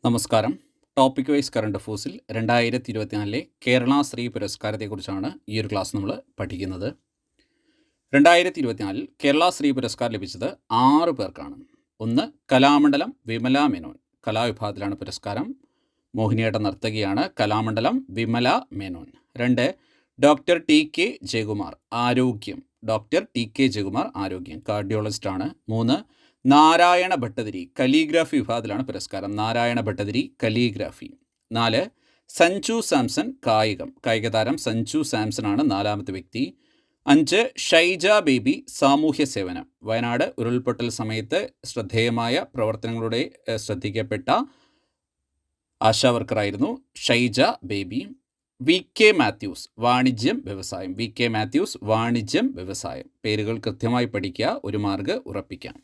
നമസ്കാരം. Topic wise current അഫേഴ്സിൽ 2024 കേരള ശ്രീ പുരസ്കാരത്തെക്കുറിച്ചാണ് ഈ ഒരു ക്ലാസ് നമ്മൾ പഠിക്കുന്നത്. 2024 കേരള ശ്രീ പുരസ്കാരം ലഭിച്ചത് 6 പേർക്കാണ്. 1 കലാമണ്ഡലം വിമല മേനോൻ, കലാവിഭാഗത്തിലാണ് പുരസ്കാരം. മോഹിനിയാട്ട നർത്തകിയാണ്. Kalamandalam Vimala Menon. 2 doctor T K Jayakumar, ആരോഗ്യം. ഡോക്ടർ ടി കെ ജയകുമാർ, ആരോഗ്യം, കാർഡിയോളജിസ്റ്റാണ്. 3 നാരായണ ഭട്ടതിരി, കലീഗ്രാഫി വിഭാഗത്തിലാണ് പുരസ്കാരം. നാരായണ ഭട്ടതിരി, കലീഗ്രാഫി. 4 സഞ്ജു സാംസൺ, കായികം. കായിക താരം സഞ്ജു സാംസൺ ആണ് 4ാമത്തെ വ്യക്തി. 5 ഷൈജ ബേബി, സാമൂഹ്യ സേവനം. വയനാട് ഉരുൾപൊട്ടൽ സമയത്ത് ശ്രദ്ധേയമായ പ്രവർത്തനങ്ങളുടെ ശ്രദ്ധിക്കപ്പെട്ട ആശാവർക്കറായിരുന്നു ഷൈജ ബേബി. വി കെ മാത്യൂസ്, വാണിജ്യം വ്യവസായം. വി കെ മാത്യൂസ്, വാണിജ്യം വ്യവസായം. പേരുകൾ കൃത്യമായി പഠിക്കുക, ഒരു മാർക്ക് ഉറപ്പിക്കാം.